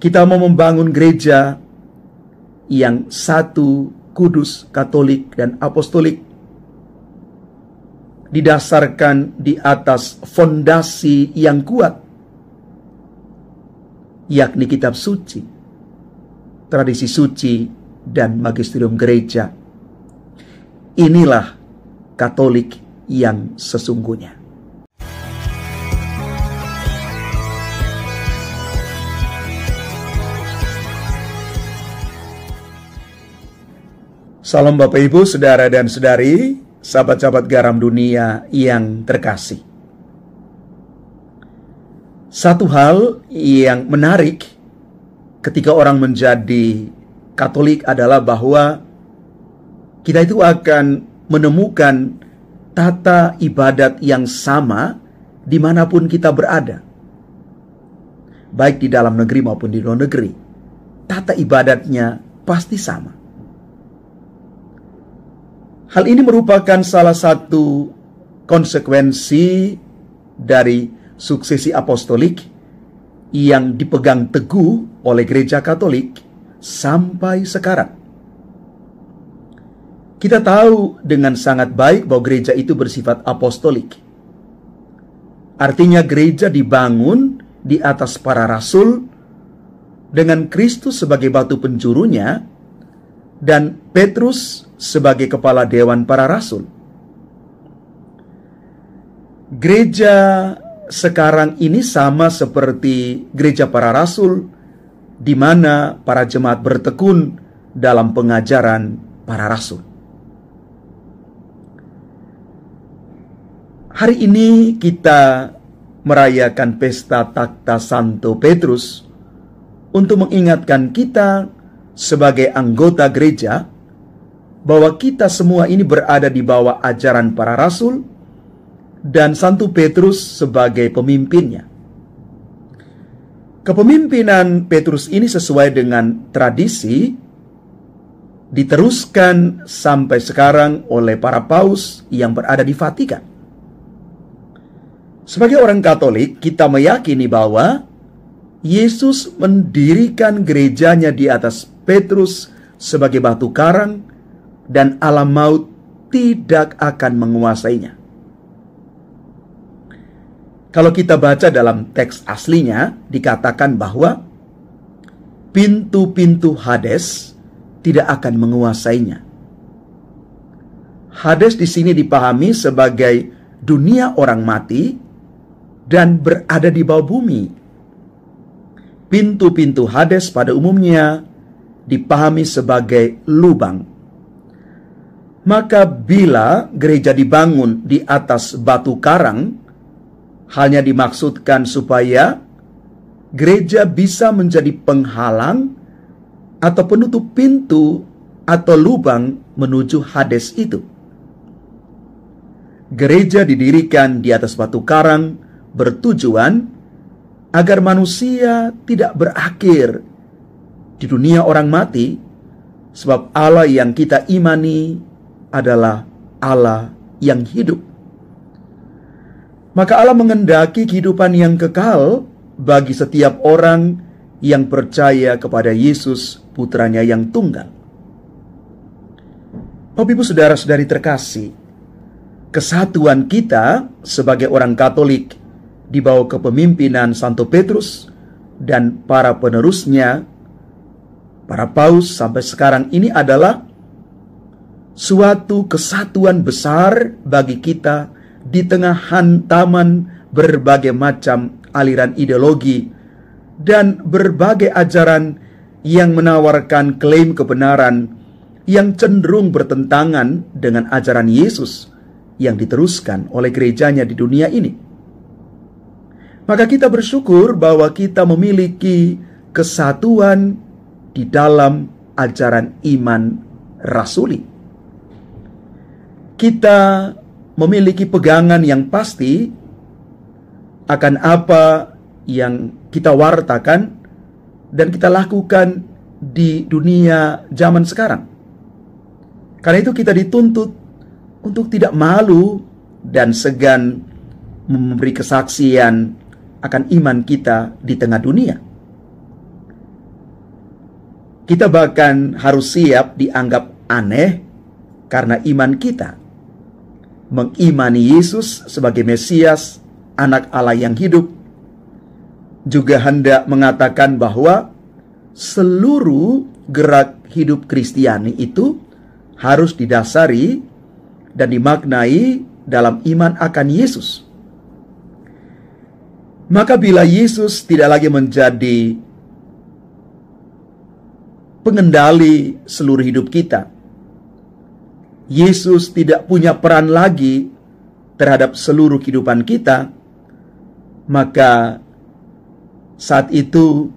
Kita mau membangun gereja yang satu, kudus, katolik, dan apostolik, didasarkan di atas fondasi yang kuat, yakni kitab suci, tradisi suci, dan magisterium gereja. Inilah Katolik yang sesungguhnya. Salam Bapak Ibu, Saudara dan Saudari, sahabat-sahabat garam dunia yang terkasih. Satu hal yang menarik ketika orang menjadi Katolik adalah bahwa kita itu akan menemukan tata ibadat yang sama dimanapun kita berada, baik di dalam negeri maupun di luar negeri. Tata ibadatnya pasti sama. Hal ini merupakan salah satu konsekuensi dari suksesi apostolik yang dipegang teguh oleh Gereja Katolik sampai sekarang. Kita tahu dengan sangat baik bahwa gereja itu bersifat apostolik. Artinya gereja dibangun di atas para rasul dengan Kristus sebagai batu penjurunya dan Petrus sebagai kepala dewan para rasul. Gereja sekarang ini sama seperti gereja para rasul, di mana para jemaat bertekun dalam pengajaran para rasul. Hari ini kita merayakan pesta Takhta Santo Petrus untuk mengingatkan kita sebagai anggota gereja bahwa kita semua ini berada di bawah ajaran para rasul dan Santo Petrus sebagai pemimpinnya. Kepemimpinan Petrus ini sesuai dengan tradisi diteruskan sampai sekarang oleh para paus yang berada di Vatikan. Sebagai orang Katolik, kita meyakini bahwa Yesus mendirikan gerejanya di atas Petrus sebagai batu karang dan alam maut tidak akan menguasainya. Kalau kita baca dalam teks aslinya, dikatakan bahwa pintu-pintu Hades tidak akan menguasainya. Hades di sini dipahami sebagai dunia orang mati dan berada di bawah bumi. Pintu-pintu Hades pada umumnya dipahami sebagai lubang. Maka bila gereja dibangun di atas batu karang, hanya dimaksudkan supaya gereja bisa menjadi penghalang atau penutup pintu atau lubang menuju Hades itu. Gereja didirikan di atas batu karang bertujuan agar manusia tidak berakhir di dunia orang mati, sebab Allah yang kita imani adalah Allah yang hidup. Maka Allah mengendaki kehidupan yang kekal bagi setiap orang yang percaya kepada Yesus, putranya yang tunggal. Bapak Ibu saudara-saudari terkasih, kesatuan kita sebagai orang Katolik di bawah kepemimpinan Santo Petrus dan para penerusnya, para paus sampai sekarang ini adalah suatu kesatuan besar bagi kita di tengah hantaman berbagai macam aliran ideologi dan berbagai ajaran yang menawarkan klaim kebenaran yang cenderung bertentangan dengan ajaran Yesus yang diteruskan oleh gerejanya di dunia ini. Maka kita bersyukur bahwa kita memiliki kesatuan di dalam ajaran iman rasuli. Kita memiliki pegangan yang pasti akan apa yang kita wartakan dan kita lakukan di dunia zaman sekarang. Karena itu kita dituntut untuk tidak malu dan segan memberi kesaksian akan iman kita di tengah dunia. Kita bahkan harus siap dianggap aneh karena iman kita mengimani Yesus sebagai Mesias, Anak Allah yang hidup, juga hendak mengatakan bahwa seluruh gerak hidup Kristiani itu harus didasari dan dimaknai dalam iman akan Yesus. Maka bila Yesus tidak lagi menjadi pengendali seluruh hidup kita, Yesus tidak punya peran lagi terhadap seluruh kehidupan kita, maka saat itu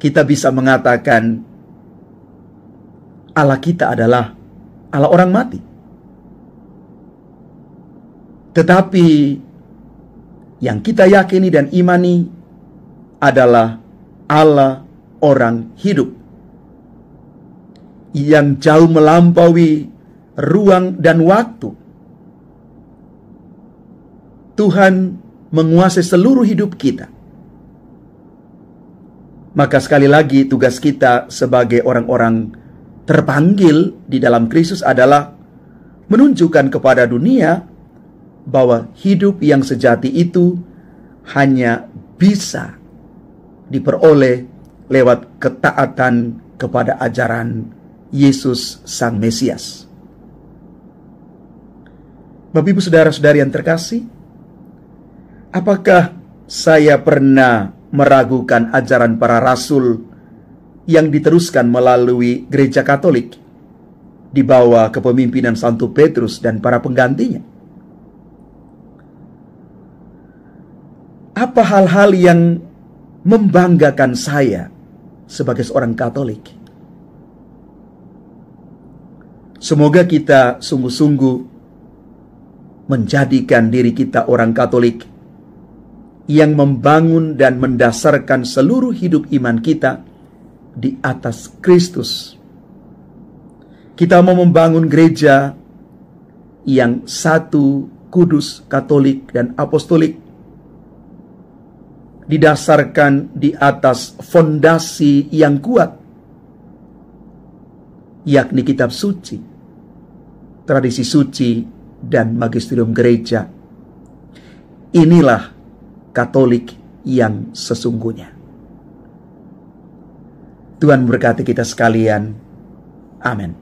kita bisa mengatakan Allah kita adalah Allah orang mati. Tetapi yang kita yakini dan imani adalah Allah orang hidup, yang jauh melampaui ruang dan waktu. Tuhan menguasai seluruh hidup kita. Maka sekali lagi tugas kita sebagai orang-orang terpanggil di dalam Kristus adalah menunjukkan kepada dunia bahwa hidup yang sejati itu hanya bisa diperoleh lewat ketaatan kepada ajaran Yesus Sang Mesias. Bapak Ibu saudara-saudari yang terkasih, apakah saya pernah meragukan ajaran para rasul yang diteruskan melalui gereja Katolik di bawah kepemimpinan Santo Petrus dan para penggantinya? Apa hal-hal yang membanggakan saya sebagai seorang Katolik? Semoga kita sungguh-sungguh menjadikan diri kita orang Katolik yang membangun dan mendasarkan seluruh hidup iman kita di atas Kristus. Kita mau membangun gereja yang satu, kudus, Katolik, dan apostolik, didasarkan di atas fondasi yang kuat, yakni kitab suci, tradisi suci, dan magisterium gereja. Inilah Katolik yang sesungguhnya. Tuhan memberkati kita sekalian. Amin.